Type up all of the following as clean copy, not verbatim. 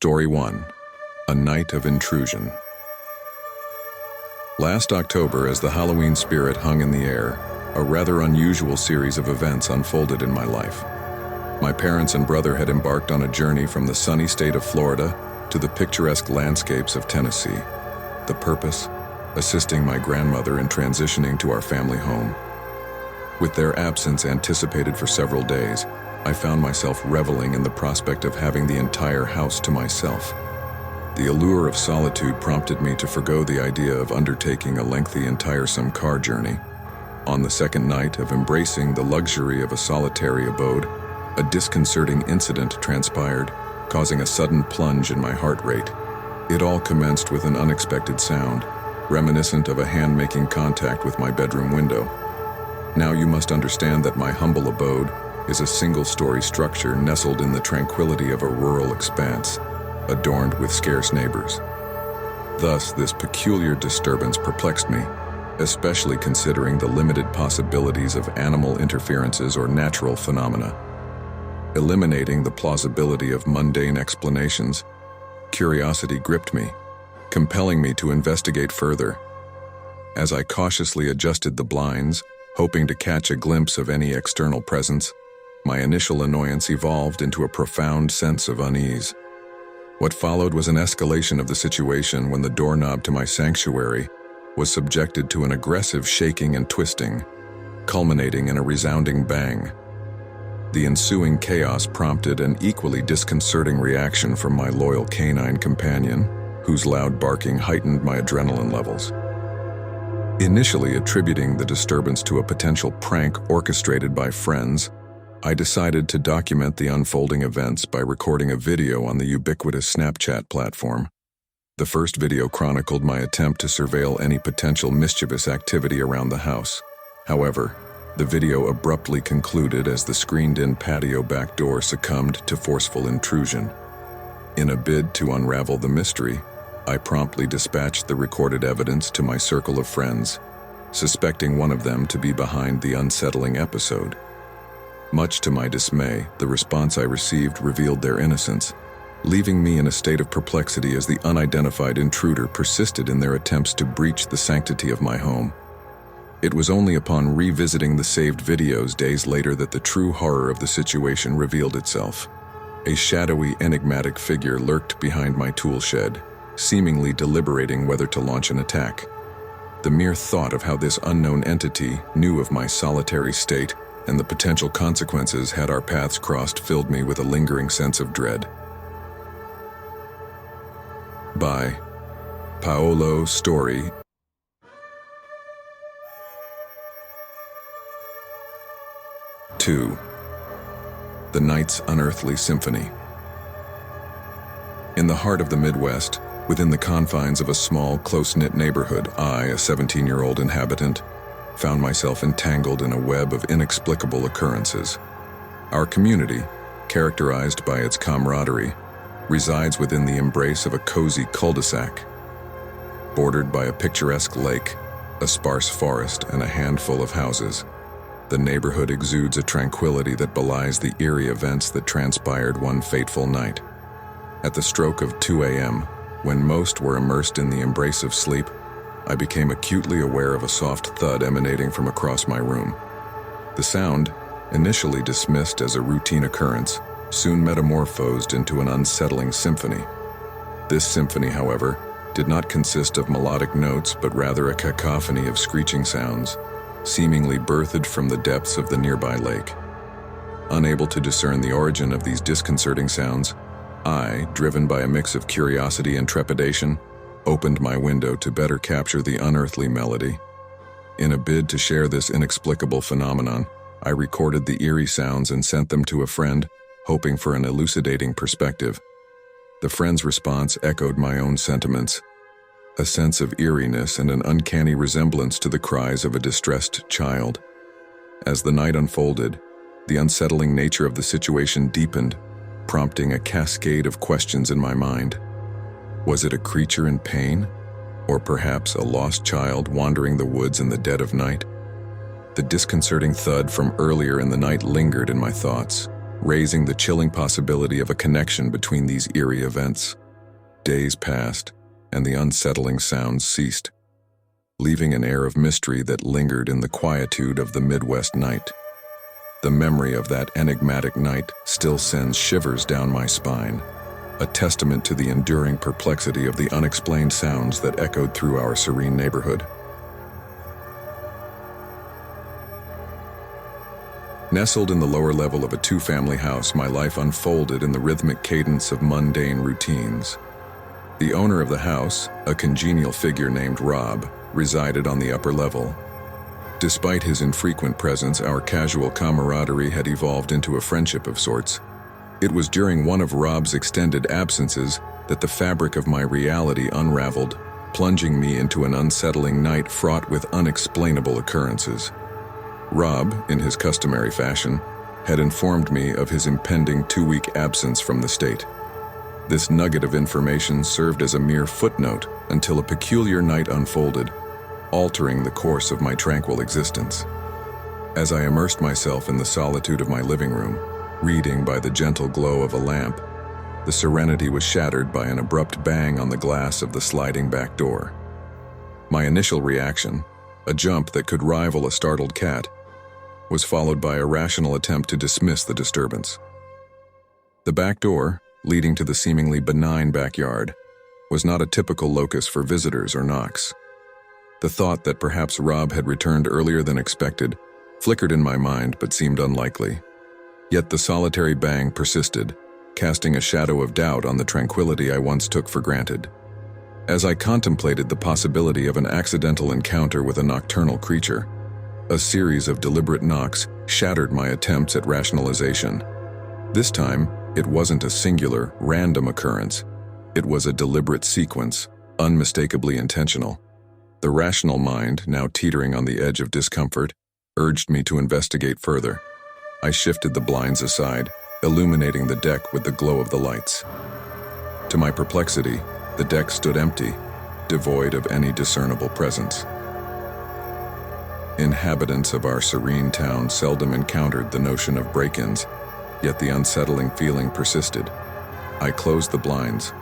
Story 1. A Night of Intrusion. Last October, as the Halloween spirit hung in the air, a rather unusual series of events unfolded in my life. My parents and brother had embarked on a journey from the sunny state of Florida to the picturesque landscapes of Tennessee. The purpose? Assisting my grandmother in transitioning to our family home. With their absence anticipated for several days, I found myself reveling in the prospect of having the entire house to myself. The allure of solitude prompted me to forgo the idea of undertaking a lengthy and tiresome car journey. On the second night of embracing the luxury of a solitary abode, a disconcerting incident transpired, causing a sudden plunge in my heart rate. It all commenced with an unexpected sound, reminiscent of a hand making contact with my bedroom window. Now you must understand that my humble abode is a single-story structure nestled in the tranquility of a rural expanse, adorned with scarce neighbors. Thus, this peculiar disturbance perplexed me, especially considering the limited possibilities of animal interferences or natural phenomena. Eliminating the plausibility of mundane explanations, curiosity gripped me, compelling me to investigate further. As I cautiously adjusted the blinds, hoping to catch a glimpse of any external presence, my initial annoyance evolved into a profound sense of unease. What followed was an escalation of the situation when the doorknob to my sanctuary was subjected to an aggressive shaking and twisting, culminating in a resounding bang. The ensuing chaos prompted an equally disconcerting reaction from my loyal canine companion, whose loud barking heightened my adrenaline levels. Initially attributing the disturbance to a potential prank orchestrated by friends, I decided to document the unfolding events by recording a video on the ubiquitous Snapchat platform. The first video chronicled my attempt to surveil any potential mischievous activity around the house. However, the video abruptly concluded as the screened-in patio back door succumbed to forceful intrusion. In a bid to unravel the mystery, I promptly dispatched the recorded evidence to my circle of friends, suspecting one of them to be behind the unsettling episode. Much to my dismay, the response I received revealed their innocence, leaving me in a state of perplexity as the unidentified intruder persisted in their attempts to breach the sanctity of my home. It was only upon revisiting the saved videos days later that the true horror of the situation revealed itself. A shadowy, enigmatic figure lurked behind my tool shed, seemingly deliberating whether to launch an attack. The mere thought of how this unknown entity knew of my solitary state and the potential consequences had our paths crossed filled me with a lingering sense of dread. By Paolo Story. II. The Night's Unearthly Symphony. In the heart of the Midwest, within the confines of a small, close-knit neighborhood, I, a 17-year-old inhabitant, found myself entangled in a web of inexplicable occurrences. Our community, characterized by its camaraderie, resides within the embrace of a cozy cul-de-sac. Bordered by a picturesque lake, a sparse forest, and a handful of houses, the neighborhood exudes a tranquility that belies the eerie events that transpired one fateful night. At the stroke of 2 a.m., when most were immersed in the embrace of sleep, I became acutely aware of a soft thud emanating from across my room. The sound, initially dismissed as a routine occurrence, soon metamorphosed into an unsettling symphony. This symphony, however, did not consist of melodic notes but rather a cacophony of screeching sounds, seemingly birthed from the depths of the nearby lake. Unable to discern the origin of these disconcerting sounds, I, driven by a mix of curiosity and trepidation, opened my window to better capture the unearthly melody. In a bid to share this inexplicable phenomenon, I recorded the eerie sounds and sent them to a friend, hoping for an elucidating perspective. The friend's response echoed my own sentiments, a sense of eeriness and an uncanny resemblance to the cries of a distressed child. As the night unfolded, the unsettling nature of the situation deepened, prompting a cascade of questions in my mind. Was it a creature in pain? Or perhaps a lost child wandering the woods in the dead of night? The disconcerting thud from earlier in the night lingered in my thoughts, raising the chilling possibility of a connection between these eerie events. Days passed, and the unsettling sounds ceased, leaving an air of mystery that lingered in the quietude of the Midwest night. The memory of that enigmatic night still sends shivers down my spine, a testament to the enduring perplexity of the unexplained sounds that echoed through our serene neighborhood. Nestled in the lower level of a two-family house, my life unfolded in the rhythmic cadence of mundane routines. The owner of the house, a congenial figure named Rob, resided on the upper level. Despite his infrequent presence, our casual camaraderie had evolved into a friendship of sorts. It was during one of Rob's extended absences that the fabric of my reality unraveled, plunging me into an unsettling night fraught with unexplainable occurrences. Rob, in his customary fashion, had informed me of his impending 2-week absence from the state. This nugget of information served as a mere footnote until a peculiar night unfolded, altering the course of my tranquil existence. As I immersed myself in the solitude of my living room, reading by the gentle glow of a lamp, the serenity was shattered by an abrupt bang on the glass of the sliding back door. My initial reaction, a jump that could rival a startled cat, was followed by a rational attempt to dismiss the disturbance. The back door, leading to the seemingly benign backyard, was not a typical locus for visitors or knocks. The thought that perhaps Rob had returned earlier than expected flickered in my mind but seemed unlikely. Yet the solitary bang persisted, casting a shadow of doubt on the tranquility I once took for granted. As I contemplated the possibility of an accidental encounter with a nocturnal creature, a series of deliberate knocks shattered my attempts at rationalization. This time, it wasn't a singular, random occurrence. It was a deliberate sequence, unmistakably intentional. The rational mind, now teetering on the edge of discomfort, urged me to investigate further. I shifted the blinds aside, illuminating the deck with the glow of the lights. To my perplexity, the deck stood empty, devoid of any discernible presence. Inhabitants of our serene town seldom encountered the notion of break-ins, yet the unsettling feeling persisted. I closed the blinds,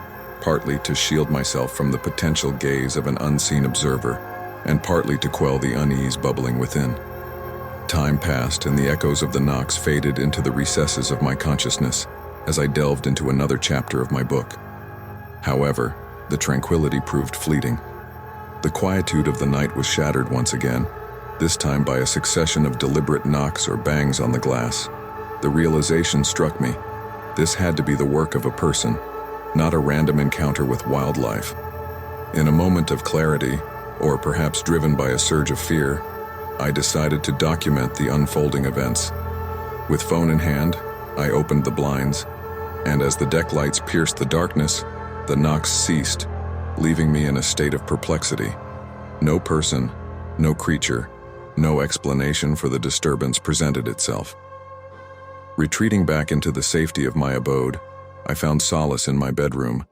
partly to shield myself from the potential gaze of an unseen observer, and partly to quell the unease bubbling within. Time passed, and the echoes of the knocks faded into the recesses of my consciousness as I delved into another chapter of my book. However, the tranquility proved fleeting. The quietude of the night was shattered once again, this time by a succession of deliberate knocks or bangs on the glass. The realization struck me. This had to be the work of a person, not a random encounter with wildlife. In a moment of clarity, or perhaps driven by a surge of fear, I decided to document the unfolding events. With phone in hand, I opened the blinds, and as the deck lights pierced the darkness, the knocks ceased, leaving me in a state of perplexity. No person, no creature, no explanation for the disturbance presented itself. Retreating back into the safety of my abode, I found solace in my bedroom,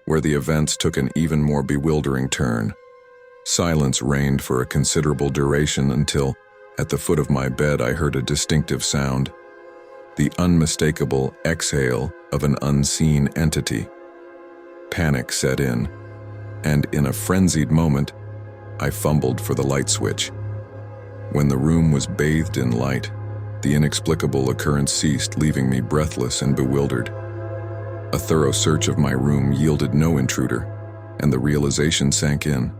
where the events took an even more bewildering turn. Silence reigned for a considerable duration until, at the foot of my bed, I heard a distinctive sound, the unmistakable exhale of an unseen entity. Panic set in, and in a frenzied moment, I fumbled for the light switch. When the room was bathed in light, the inexplicable occurrence ceased, leaving me breathless and bewildered. A thorough search of my room yielded no intruder, and the realization sank in.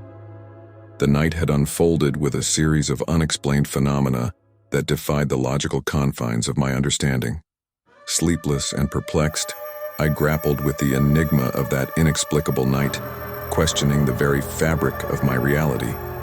The night had unfolded with a series of unexplained phenomena that defied the logical confines of my understanding. Sleepless and perplexed, I grappled with the enigma of that inexplicable night, questioning the very fabric of my reality.